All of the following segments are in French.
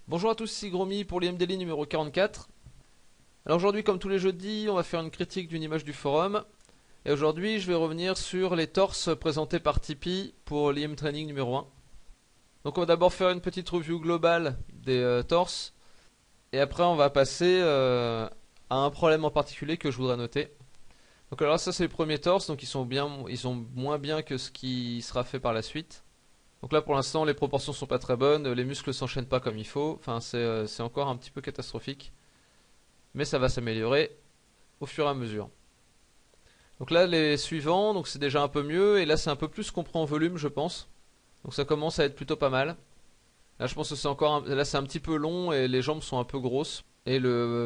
Bonjour à tous, ici Gromy pour l'IM Daily numéro 44. Alors aujourd'hui, comme tous les jeudis, on va faire une critique d'une image du forum. Et aujourd'hui, je vais revenir sur les torses présentés par Tipeee pour l'IM Training numéro 1. Donc on va d'abord faire une petite review globale des torses. Et après, on va passer à un problème en particulier que je voudrais noter. Donc alors ça, c'est les premiers torses, donc ils sont moins bien que ce qui sera fait par la suite. Donc là pour l'instant les proportions sont pas très bonnes, les muscles s'enchaînent pas comme il faut, enfin c'est encore un petit peu catastrophique. Mais ça va s'améliorer au fur et à mesure. Donc là les suivants, donc c'est déjà un peu mieux, et là c'est un peu plus qu'on prend en volume je pense. Donc ça commence à être plutôt pas mal. Là je pense que là c'est un petit peu long et les jambes sont un peu grosses. Et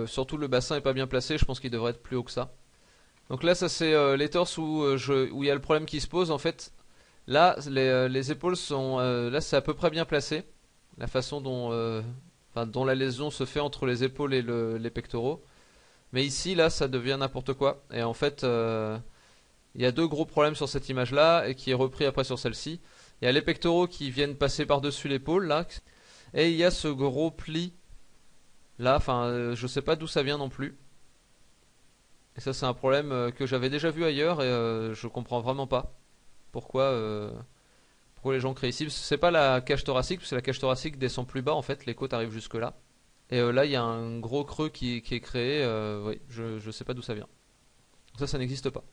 surtout le bassin est pas bien placé, je pense qu'il devrait être plus haut que ça. Donc là ça c'est les torses où il y a le problème qui se pose en fait. Là, les épaules sont. Là, c'est à peu près bien placé. La façon dont la lésion se fait entre les épaules et les pectoraux. Mais ici, là, ça devient n'importe quoi. Et en fait, il y a deux gros problèmes sur cette image-là, et qui est repris après sur celle-ci. Il y a les pectoraux qui viennent passer par-dessus l'épaule, là. Et il y a ce gros pli, là. Enfin, je sais pas d'où ça vient non plus. Et ça, c'est un problème que j'avais déjà vu ailleurs, et je comprends vraiment pas pourquoi les gens créent ici. C'est pas la cage thoracique, parce que la cage thoracique descend plus bas en fait, les côtes arrivent jusque là. Et là il y a un gros creux qui est créé, oui, je sais pas d'où ça vient. Ça n'existe pas.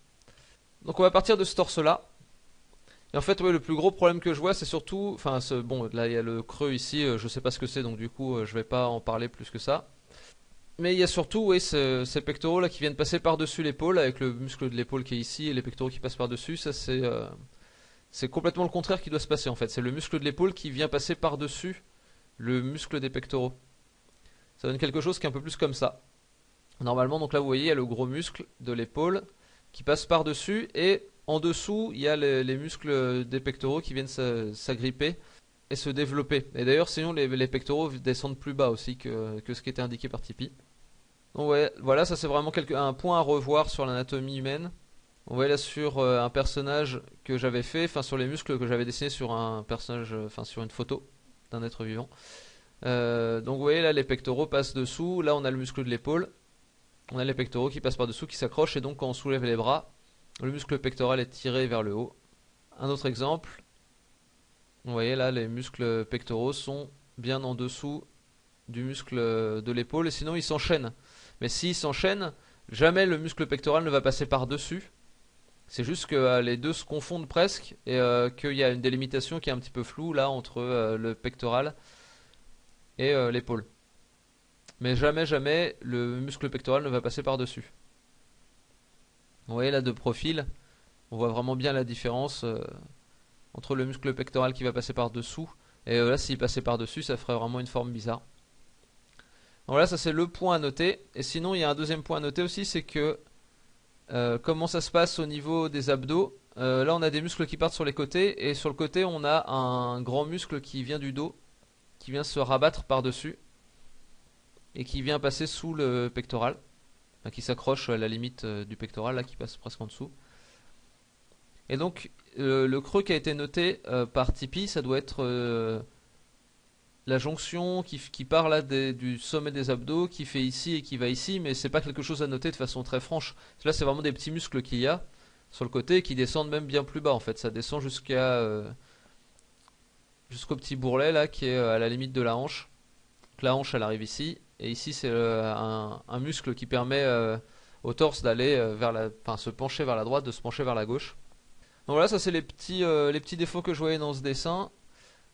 Donc on va partir de ce torse là. Et en fait ouais, le plus gros problème que je vois c'est surtout, bon là il y a le creux ici, je sais pas ce que c'est donc du coup je vais pas en parler plus que ça. Mais il y a surtout oui, ces pectoraux là qui viennent passer par dessus l'épaule avec le muscle de l'épaule qui est ici et les pectoraux qui passent par dessus, ça c'est complètement le contraire qui doit se passer en fait. C'est le muscle de l'épaule qui vient passer par-dessus le muscle des pectoraux. Ça donne quelque chose qui est un peu plus comme ça. Normalement, donc là vous voyez, il y a le gros muscle de l'épaule qui passe par-dessus et en dessous, il y a les muscles des pectoraux qui viennent s'agripper et se développer. Et d'ailleurs, sinon, les pectoraux descendent plus bas aussi que ce qui était indiqué par Tipeee. Donc ouais, voilà, ça c'est vraiment un point à revoir sur l'anatomie humaine. On voit là sur un personnage que j'avais fait, enfin sur les muscles que j'avais dessinés sur un personnage, enfin sur une photo d'un être vivant. Donc vous voyez là les pectoraux passent dessous, là on a le muscle de l'épaule, on a les pectoraux qui passent par dessous, qui s'accrochent et donc quand on soulève les bras, le muscle pectoral est tiré vers le haut. Un autre exemple, vous voyez là les muscles pectoraux sont bien en dessous du muscle de l'épaule et sinon ils s'enchaînent. Mais s'ils s'enchaînent, jamais le muscle pectoral ne va passer par dessus. C'est juste que les deux se confondent presque et qu'il y a une délimitation qui est un petit peu floue là entre le pectoral et l'épaule. Mais jamais, jamais le muscle pectoral ne va passer par-dessus. Vous voyez là de profil, on voit vraiment bien la différence entre le muscle pectoral qui va passer par-dessous et là s'il passait par-dessus ça ferait vraiment une forme bizarre. Donc là ça c'est le point à noter. Et sinon il y a un deuxième point à noter aussi, c'est que comment ça se passe au niveau des abdos. Là on a des muscles qui partent sur les côtés et sur le côté on a un grand muscle qui vient du dos, qui vient se rabattre par dessus et qui vient passer sous le pectoral, enfin, qui s'accroche à la limite du pectoral là, qui passe presque en dessous. Et donc le creux qui a été noté par Tipeee, ça doit être la jonction qui part là du sommet des abdos, qui fait ici et qui va ici, mais c'est pas quelque chose à noter de façon très franche. Là c'est vraiment des petits muscles qu'il y a sur le côté qui descendent même bien plus bas en fait. Ça descend jusqu'au petit bourrelet là qui est à la limite de la hanche. Donc la hanche elle arrive ici et ici c'est un muscle qui permet au torse d'aller se pencher vers la droite, de se pencher vers la gauche. Donc voilà, ça c'est les petits défauts que je voyais dans ce dessin.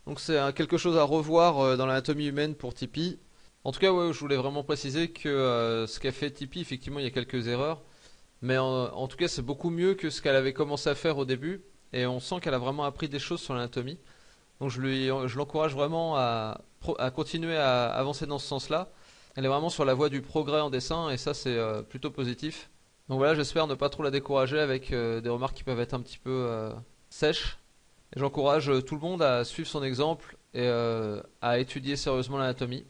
Donc c'est quelque chose à revoir dans l'anatomie humaine pour Tipeee. En tout cas, ouais, je voulais vraiment préciser que ce qu'a fait Tipeee, effectivement, il y a quelques erreurs. Mais en tout cas, c'est beaucoup mieux que ce qu'elle avait commencé à faire au début. Et on sent qu'elle a vraiment appris des choses sur l'anatomie. Donc je l'encourage vraiment à continuer à avancer dans ce sens-là. Elle est vraiment sur la voie du progrès en dessin et ça c'est plutôt positif. Donc voilà, j'espère ne pas trop la décourager avec des remarques qui peuvent être un petit peu sèches. Et j'encourage tout le monde à suivre son exemple et à étudier sérieusement l'anatomie,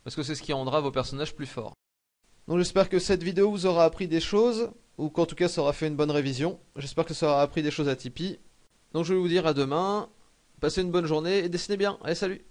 parce que c'est ce qui rendra vos personnages plus forts. Donc j'espère que cette vidéo vous aura appris des choses, ou qu'en tout cas ça aura fait une bonne révision. J'espère que ça aura appris des choses à Tipeee. Donc je vais vous dire à demain, passez une bonne journée et dessinez bien. Allez, salut!